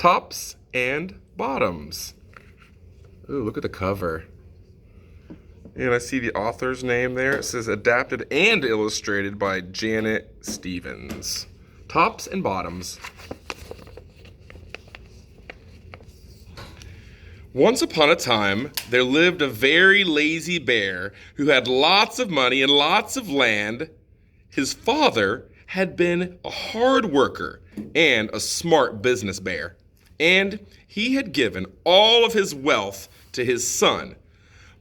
Tops and Bottoms. Ooh, look at the cover. And I see the author's name there. It says adapted and illustrated by Janet Stevens. Tops and Bottoms. Once upon a time, there lived a very lazy bear who had lots of money and lots of land. His father had been a hard worker and a smart business bear, and he had given all of his wealth to his son.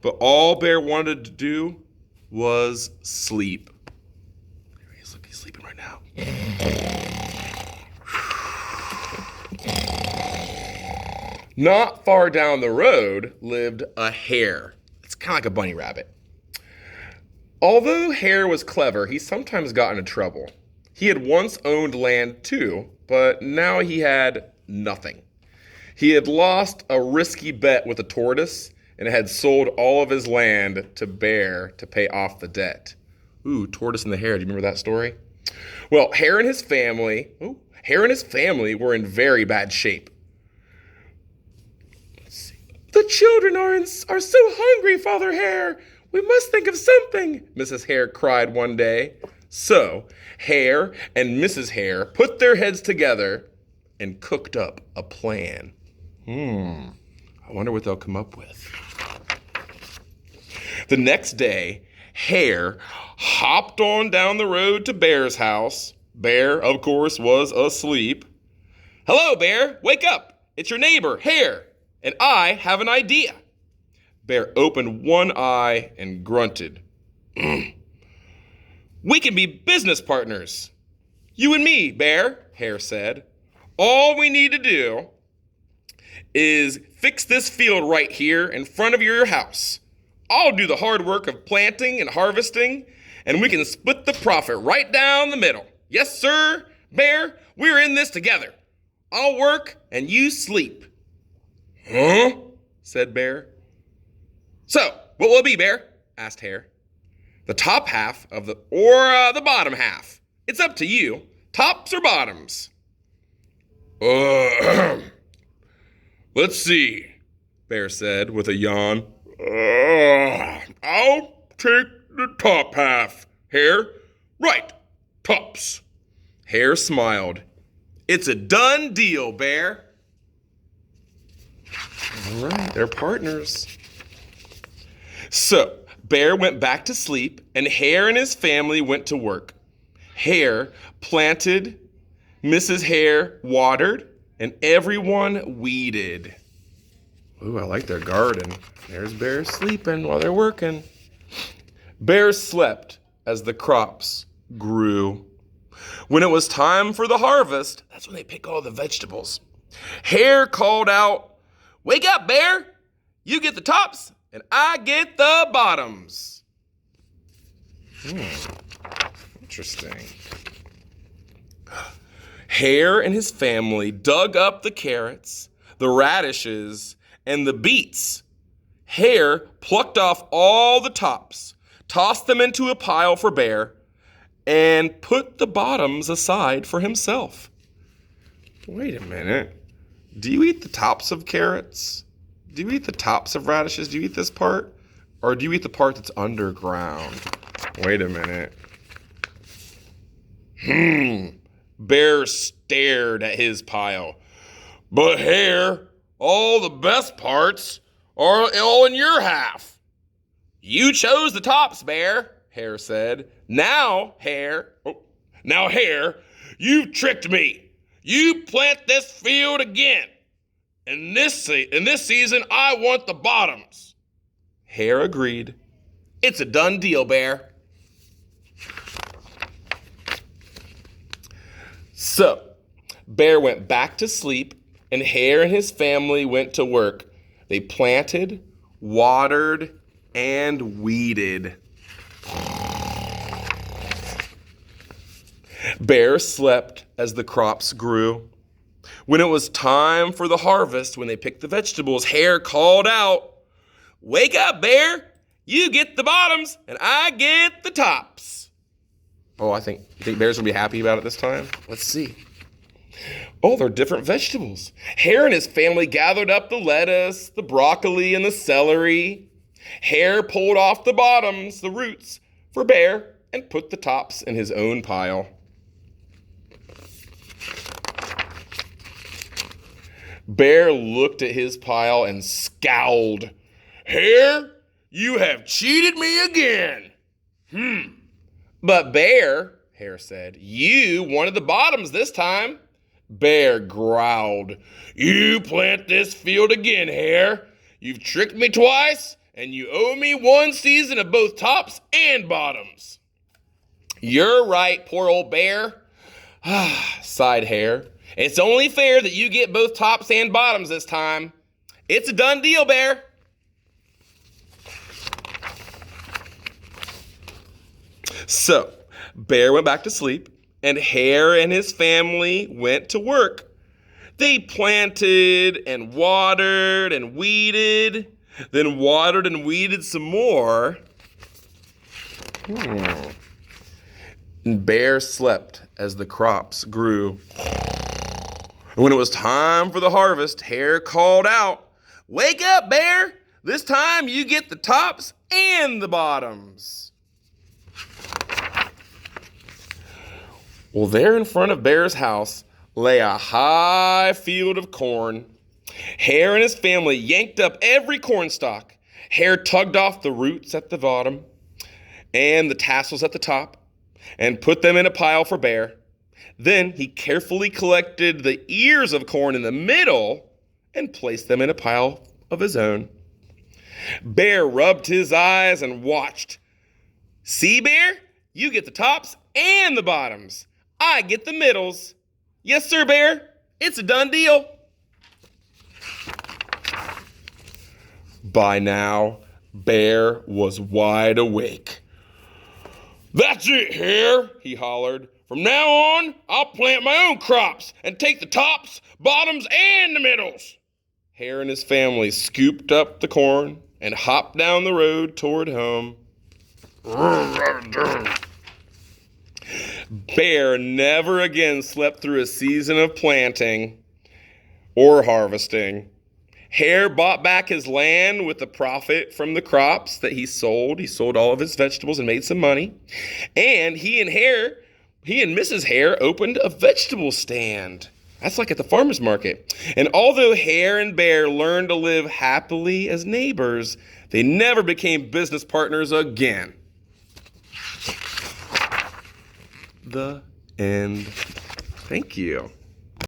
But all Bear wanted to do was sleep. He's sleeping right now. Not far down the road lived a hare. It's kind of like a bunny rabbit. Although Hare was clever, he sometimes got into trouble. He had once owned land too, but now he had nothing. He had lost a risky bet with a tortoise and had sold all of his land to Bear to pay off the debt. Ooh, Tortoise and the Hare. Do you remember that story? Well, Hare and his family were in very bad shape. The children are so hungry, Father Hare. We must think of something, Mrs. Hare cried one day. So, Hare and Mrs. Hare put their heads together and cooked up a plan. I wonder what they'll come up with. The next day, Hare hopped on down the road to Bear's house. Bear, of course, was asleep. Hello, Bear. Wake up. It's your neighbor, Hare. And I have an idea. Bear opened one eye and grunted. We can be business partners. You and me, Bear, Hare said. All we need to do is fix this field right here in front of your house. I'll do the hard work of planting and harvesting, and we can split the profit right down the middle. Yes, sir, Bear, we're in this together. I'll work and you sleep. Huh? Said Bear. So, what will it be, Bear? Asked Hare. The top half of the bottom half. It's up to you. Tops or bottoms? Let's see, Bear said with a yawn. I'll take the top half, Hare. Right, tops. Hare smiled. It's a done deal, Bear. All right, they're partners. So, Bear went back to sleep, and Hare and his family went to work. Hare planted, Mrs. Hare watered, and everyone weeded. Ooh, I like their garden. There's Bear sleeping while they're working. Bear slept as the crops grew. When it was time for the harvest, that's when they pick all the vegetables. Hare called out, "Wake up, Bear! You get the tops, and I get the bottoms." Interesting. Hare and his family dug up the carrots, the radishes, and the beets. Hare plucked off all the tops, tossed them into a pile for Bear, and put the bottoms aside for himself. Wait a minute. Do you eat the tops of carrots? Do you eat the tops of radishes? Do you eat this part? Or do you eat the part that's underground? Wait a minute. Bear stared at his pile. But Hare, all the best parts are all in your half. You chose the tops, Bear, Hare said. Now, Hare, you've tricked me. You plant this field again. In this season, I want the bottoms. Hare agreed. It's a done deal, Bear. So, Bear went back to sleep, and Hare and his family went to work. They planted, watered, and weeded. Bear slept as the crops grew. When it was time for the harvest, when they picked the vegetables, Hare called out, "Wake up, Bear! You get the bottoms, and I get the tops." Oh, you think Bear's gonna be happy about it this time? Let's see. Oh, they're different vegetables. Hare and his family gathered up the lettuce, the broccoli, and the celery. Hare pulled off the bottoms, the roots, for Bear and put the tops in his own pile. Bear looked at his pile and scowled. Hare, you have cheated me again. But Bear, Hare said, you wanted the bottoms this time. Bear growled. You plant this field again, Hare. You've tricked me twice, and you owe me one season of both tops and bottoms. You're right, poor old Bear, sighed Hare. It's only fair that you get both tops and bottoms this time. It's a done deal, Bear. So, Bear went back to sleep, and Hare and his family went to work. They planted and watered and weeded, then watered and weeded some more. And Bear slept as the crops grew. And when it was time for the harvest, Hare called out, Wake up, Bear! This time you get the tops and the bottoms. Well, there in front of Bear's house lay a high field of corn. Hare and his family yanked up every corn stalk. Hare tugged off the roots at the bottom and the tassels at the top and put them in a pile for Bear. Then he carefully collected the ears of corn in the middle and placed them in a pile of his own. Bear rubbed his eyes and watched. See, Bear? You get the tops and the bottoms. I get the middles. Yes, sir, Bear. It's a done deal. By now, Bear was wide awake. That's it, Hare, he hollered. From now on, I'll plant my own crops and take the tops, bottoms, and the middles. Hare and his family scooped up the corn and hopped down the road toward home. Bear never again slept through a season of planting or harvesting. Hare bought back his land with the profit from the crops that he sold. He sold all of his vegetables and made some money. And he and Mrs. Hare opened a vegetable stand. That's like at the farmer's market. And although Hare and Bear learned to live happily as neighbors, they never became business partners again. The end. Thank you.